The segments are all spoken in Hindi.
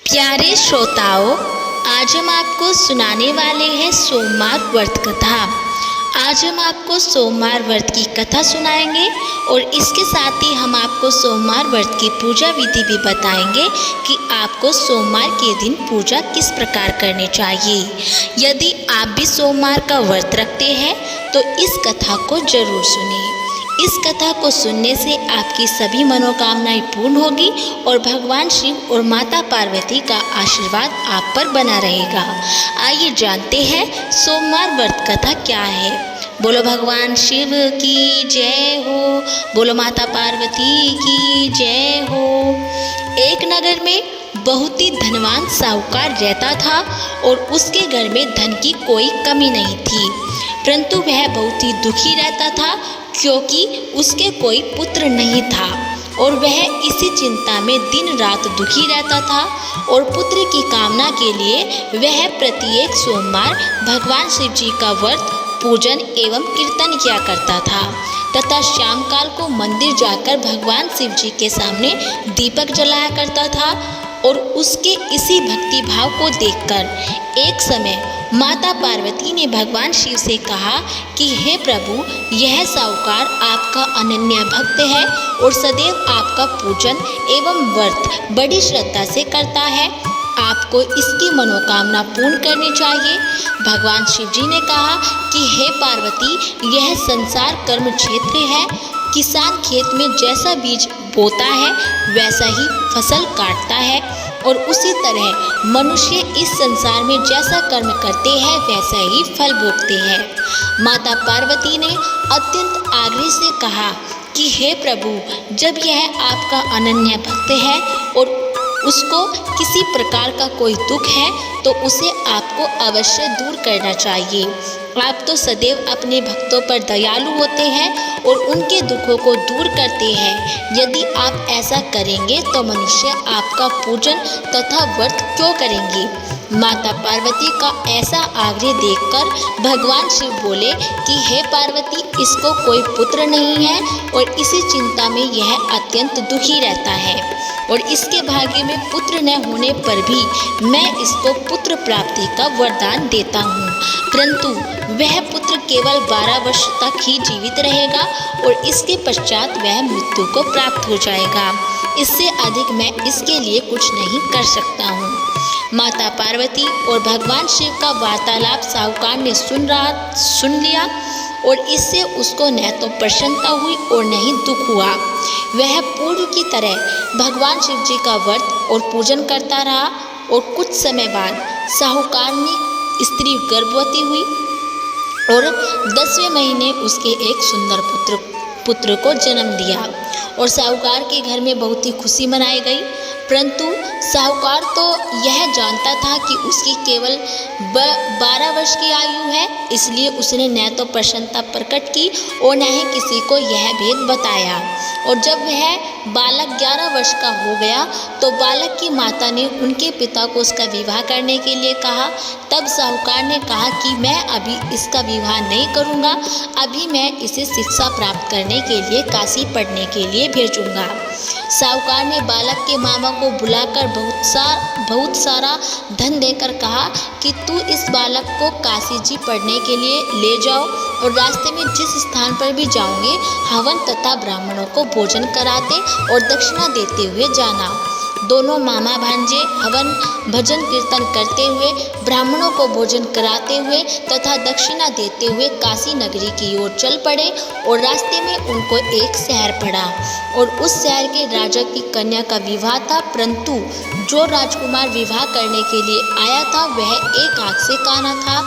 प्यारे श्रोताओं, आज हम आपको सुनाने वाले हैं सोमवार व्रत कथा। आज हम आपको सोमवार व्रत की कथा सुनाएंगे और इसके साथ ही हम आपको सोमवार व्रत की पूजा विधि भी बताएंगे कि आपको सोमवार के दिन पूजा किस प्रकार करनी चाहिए। यदि आप भी सोमवार का व्रत रखते हैं तो इस कथा को जरूर सुनिए। इस कथा को सुनने से आपकी सभी मनोकामनाएं पूर्ण होगी और भगवान शिव और माता पार्वती का आशीर्वाद आप पर बना रहेगा। आइए जानते हैं सोमवार व्रत कथा क्या है। बोलो भगवान शिव की जय हो, बोलो माता पार्वती की जय हो। एक नगर में बहुत ही धनवान साहूकार रहता था और उसके घर में धन की कोई कमी नहीं थी, परंतु वह बहुत ही दुखी रहता था क्योंकि उसके कोई पुत्र नहीं था और वह इसी चिंता में दिन रात दुखी रहता था। और पुत्र की कामना के लिए वह प्रत्येक सोमवार भगवान शिव जी का व्रत, पूजन एवं कीर्तन किया करता था तथा शाम काल को मंदिर जाकर भगवान शिव जी के सामने दीपक जलाया करता था। और उसके इसी भक्ति भाव को देखकर एक समय माता पार्वती ने भगवान शिव से कहा कि हे प्रभु, यह साहूकार आपका अनन्य भक्त है और सदैव आपका पूजन एवं व्रत बड़ी श्रद्धा से करता है। आपको इसकी मनोकामना पूर्ण करनी चाहिए। भगवान शिव जी ने कहा कि हे पार्वती, यह संसार कर्म क्षेत्र है। किसान खेत में जैसा बीज बोता है वैसा ही फसल काटता है और उसी तरह मनुष्य इस संसार में जैसा कर्म करते हैं वैसा ही फल भोगते हैं। माता पार्वती ने अत्यंत आग्रह से कहा कि हे प्रभु, जब यह आपका अनन्य भक्त है और उसको किसी प्रकार का कोई दुख है तो उसे आपको अवश्य दूर करना चाहिए। आप तो सदैव अपने भक्तों पर दयालु होते हैं और उनके दुखों को दूर करते हैं। यदि आप ऐसा करेंगे तो मनुष्य आपका पूजन तथा व्रत क्यों करेंगे। माता पार्वती का ऐसा आग्रह देखकर भगवान शिव बोले कि हे पार्वती, इसको कोई पुत्र नहीं है और इसी चिंता में यह अत्यंत दुखी रहता है और इसके भाग्य में पुत्र न होने पर भी मैं इसको पुत्र प्राप्ति का वरदान देता हूँ, परंतु वह पुत्र केवल 12 वर्ष तक ही जीवित रहेगा और इसके पश्चात वह मृत्यु को प्राप्त हो जाएगा। इससे अधिक मैं इसके लिए कुछ नहीं कर सकता हूँ। माता पार्वती और भगवान शिव का वार्तालाप साहूकार ने सुन लिया और इससे उसको न तो प्रसन्नता हुई और न ही दुख हुआ। वह पूर्व की तरह भगवान शिव जी का व्रत और पूजन करता रहा और कुछ समय बाद साहूकार ने स्त्री गर्भवती हुई और 10वें महीने उसके एक सुंदर पुत्र को जन्म दिया और साहूकार के घर में बहुत ही खुशी मनाई गई। परंतु साहूकार तो यह जानता था कि उसकी केवल 12 वर्ष की आयु है, इसलिए उसने न तो प्रसन्नता प्रकट की और न ही किसी को यह भेद बताया। और जब वह बालक 11 वर्ष का हो गया तो बालक की माता ने उनके पिता को उसका विवाह करने के लिए कहा। तब साहूकार ने कहा कि मैं अभी इसका विवाह नहीं करूँगा, अभी मैं इसे शिक्षा प्राप्त करने के लिए काशी पढ़ने के लिए भेजूँगा। साहूकार ने बालक के मामा को बुलाकर बहुत सारा धन देकर कहा कि तू इस बालक को काशी जी पढ़ने के लिए ले जाओ और रास्ते में जिस स्थान पर भी जाओगे हवन तथा ब्राह्मणों को भोजन कराते और दक्षिणा देते हुए जाना। दोनों मामा भांजे हवन भजन कीर्तन करते हुए, ब्राह्मणों को भोजन कराते हुए तथा दक्षिणा देते हुए काशी नगरी की ओर चल पड़े और रास्ते में उनको एक शहर पड़ा और उस शहर के राजा की कन्या का विवाह था। परंतु जो राजकुमार विवाह करने के लिए आया था वह एक आंख से काना था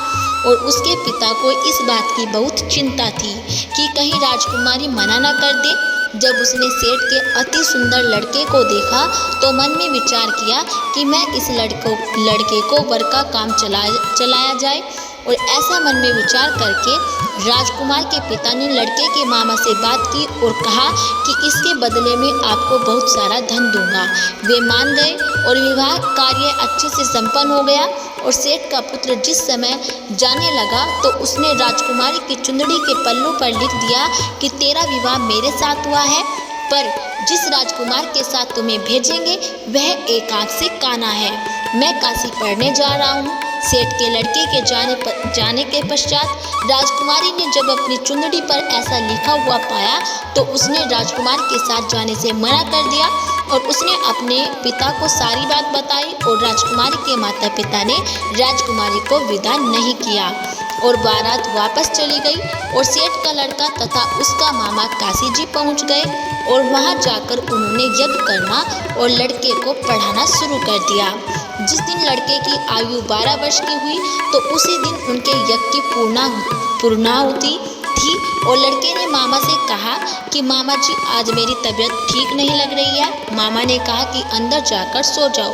और उसके पिता को इस बात की बहुत चिंता थी कि कहीं राजकुमारी मना न कर दे। जब उसने सेठ के अति सुंदर लड़के को देखा तो मन में विचार किया कि मैं इस लड़के को वर का काम चलाया जाए और ऐसा मन में विचार करके राजकुमार के पिता ने लड़के के मामा से बात की और कहा कि इसके बदले में आपको बहुत सारा धन दूंगा। वे मान गए और विवाह कार्य अच्छे से संपन्न हो गया और सेठ का पुत्र जिस समय जाने लगा तो उसने राजकुमारी की चुंदड़ी के पल्लू पर लिख दिया कि तेरा विवाह मेरे साथ हुआ है पर जिस राजकुमार के साथ तुम्हें भेजेंगे वह एक आंख से काना है। मैं काशी पढ़ने जा रहा हूँ। सेठ के लड़के के जाने के पश्चात राजकुमारी ने जब अपनी चुंदड़ी पर ऐसा लिखा हुआ पाया तो उसने राजकुमार के साथ जाने से मना कर दिया और उसने अपने पिता को सारी बात बताई और राजकुमारी के माता पिता ने राजकुमारी को विदा नहीं किया और बारात वापस चली गई और सेठ का लड़का तथा उसका मामा काशी जी पहुंच गए और वहां जाकर उन्होंने यज्ञ करना और लड़के को पढ़ाना शुरू कर दिया। जिस दिन लड़के की आयु 12 वर्ष की हुई तो उसी दिन उनके यज्ञ की पूर्णाहुति थी और लड़के ने मामा से कहा कि मामा जी आज मेरी तबीयत ठीक नहीं लग रही है। मामा ने कहा कि अंदर जाकर सो जाओ।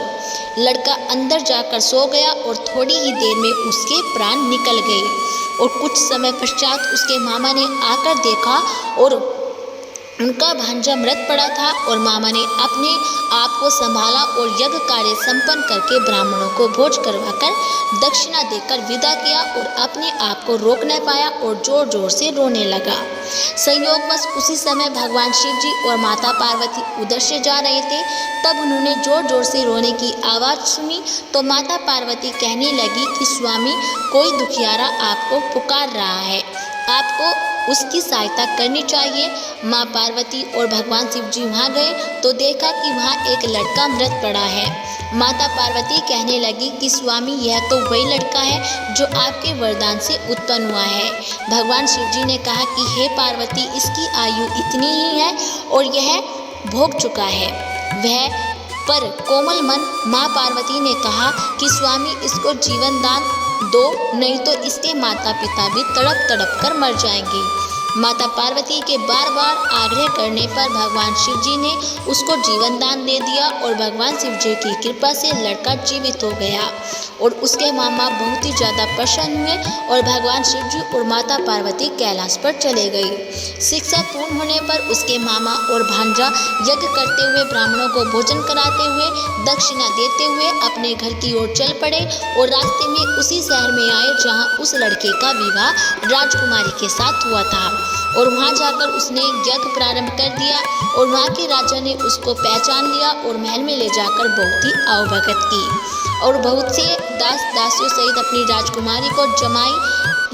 लड़का अंदर जाकर सो गया और थोड़ी ही देर में उसके प्राण निकल गए और कुछ समय पश्चात उसके मामा ने आकर देखा और उनका भांजा मृत पड़ा था और मामा ने अपने आप को संभाला और यज्ञ कार्य संपन्न करके ब्राह्मणों को भोज करवाकर दक्षिणा देकर विदा किया और अपने आप को रोक न पाया और जोर जोर से रोने लगा। संयोगवश उसी समय भगवान शिव जी और माता पार्वती उधर से जा रहे थे। तब उन्होंने जोर जोर से रोने की आवाज़ सुनी तो माता पार्वती कहने लगी कि स्वामी कोई दुखियारा आपको पुकार रहा है, आपको उसकी सहायता करनी चाहिए। माँ पार्वती और भगवान शिव जी वहाँ गए तो देखा कि वहाँ एक लड़का मृत पड़ा है। माता पार्वती कहने लगी कि स्वामी यह तो वही लड़का है जो आपके वरदान से उत्पन्न हुआ है। भगवान शिव जी ने कहा कि हे पार्वती इसकी आयु इतनी ही है और यह भोग चुका है वह पर कोमल मन माँ पार्वती ने कहा कि स्वामी इसको जीवन दान दो, नहीं तो इसके माता पिता भी तड़प तड़प कर मर जाएंगे। माता पार्वती के बार बार आग्रह करने पर भगवान शिव जी ने उसको जीवन दान दे दिया और भगवान शिव जी की कृपा से लड़का जीवित हो गया और उसके मामा बहुत ही ज़्यादा प्रसन्न हुए और भगवान शिव जी और माता पार्वती कैलाश पर चले गए। शिक्षा पूर्ण होने पर उसके मामा और भांजा यज्ञ करते हुए ब्राह्मणों को भोजन कराते हुए दक्षिणा देते हुए अपने घर की ओर चल पड़े और रास्ते में उसी शहर में आए जहाँ उस लड़के का विवाह राजकुमारी के साथ हुआ था और वहाँ जाकर उसने यज्ञ प्रारंभ कर दिया और वहाँ के राजा ने उसको पहचान लिया और महल में ले जाकर बहुत ही अवभगत की और बहुत से दास दासियों सहित अपनी राजकुमारी को जमाई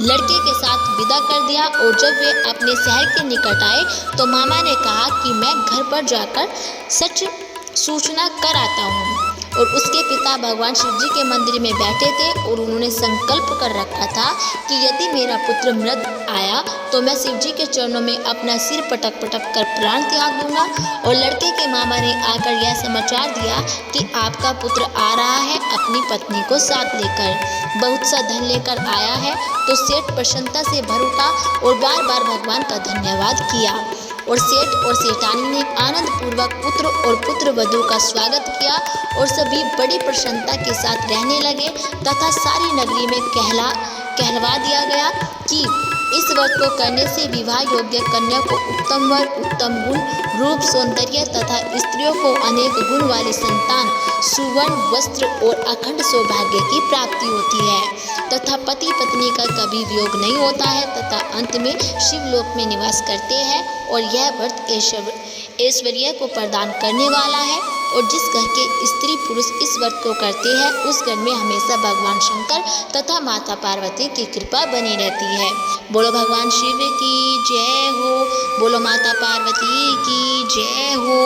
लड़के के साथ विदा कर दिया। और जब वे अपने शहर के निकट आए तो मामा ने कहा कि मैं घर पर जाकर सच सूचना कर आता हूँ और उसके पिता भगवान शिव जी के मंदिर में बैठे थे और उन्होंने संकल्प कर रखा था कि यदि मेरा पुत्र मृत आया तो मैं शिव जी के चरणों में अपना सिर पटक पटक कर प्राण त्याग दूंगा। और लड़के के मामा ने आकर यह समाचार दिया कि आपका पुत्र आ रहा है अपनी पत्नी को साथ लेकर, बहुत सा धन लेकर आया है। तो सेठ प्रसन्नता से भर उठा और बार बार भगवान का धन्यवाद किया और सेठ और सेठानी ने आनंद पूर्वक पुत्र और पुत्र वधू का स्वागत किया और सभी बड़ी प्रसन्नता के साथ रहने लगे तथा सारी नगरी में कहलवा दिया गया कि इस व्रत को करने से विवाह योग्य कन्या को उत्तम वर, उत्तम गुण, रूप, सौंदर्य तथा स्त्रियों को अनेक गुण वाली संतान, सुवर्ण वस्त्र और अखंड सौभाग्य की प्राप्ति होती है तथा पति पत्नी का कभी वियोग नहीं होता है तथा अंत में शिवलोक में निवास करते हैं। और यह व्रत ऐश्वर्य को प्रदान करने वाला है और जिस घर के स्त्री पुरुष इस व्रत को करते हैं उस घर में हमेशा भगवान शंकर तथा माता पार्वती की कृपा बनी रहती है। बोलो भगवान शिव की जय हो, बोलो माता पार्वती की जय हो।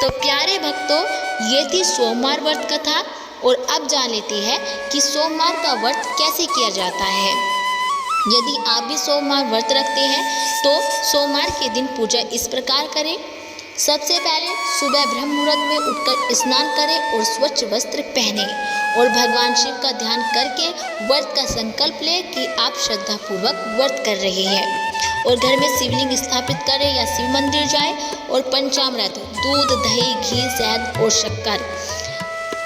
तो प्यारे भक्तों, ये थी सोमवार व्रत कथा और अब जान लेते हैं कि सोमवार का व्रत कैसे किया जाता है। यदि आप भी सोमवार व्रत रखते हैं तो सोमवार के दिन पूजा इस प्रकार करें। सबसे पहले सुबह ब्रह्म मुहूर्त में उठकर स्नान करें और स्वच्छ वस्त्र पहने और भगवान शिव का ध्यान करके व्रत का संकल्प लें कि आप श्रद्धापूर्वक व्रत कर रहे हैं और घर में शिवलिंग स्थापित करें या शिव मंदिर जाएं और पंचामृत दूध, दही, घी, शहद और शक्कर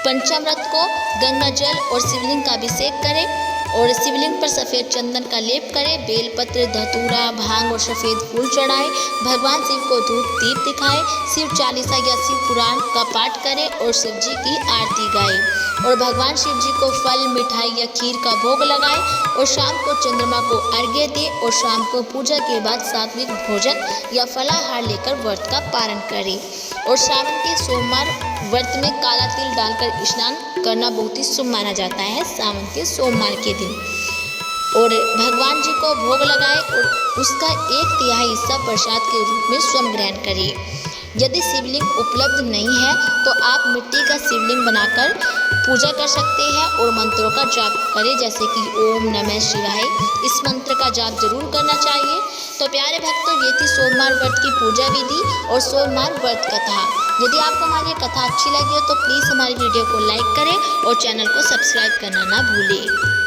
पंचामृत को गंगा जल और शिवलिंग का अभिषेक करें और शिवलिंग पर सफ़ेद चंदन का लेप करें, बेलपत्र, धतूरा, भांग और सफ़ेद फूल चढ़ाएं। भगवान शिव को धूप दीप दिखाएं, शिव चालीसा या शिव पुराण का पाठ करें और शिव जी की आरती गाएं। और भगवान शिव जी को फल, मिठाई या खीर का भोग लगाएं और शाम को चंद्रमा को अर्घ्य दें और शाम को पूजा के बाद सात्विक भोजन या फलाहार लेकर व्रत का पारण करें। और सावन के सोमवार व्रत में काला तिल डालकर स्नान करना बहुत ही शुभ माना जाता है सावन के सोमवार के दिन। और भगवान जी को भोग लगाए और उसका 1/3 हिस्सा प्रसाद के रूप में स्वयं ग्रहण करिए। यदि शिवलिंग उपलब्ध नहीं है तो आप मिट्टी का शिवलिंग बनाकर पूजा कर सकते हैं और मंत्रों का जाप करें, जैसे कि ओम नमः शिवाय। इस मंत्र का जाप जरूर करना चाहिए। तो प्यारे भक्तों, ये थी सोमवार व्रत की पूजा विधि और सोमवार व्रत कथा। यदि आपको हमारी कथा अच्छी लगी हो तो प्लीज़ हमारी वीडियो को लाइक करें और चैनल को सब्सक्राइब करना ना भूलें।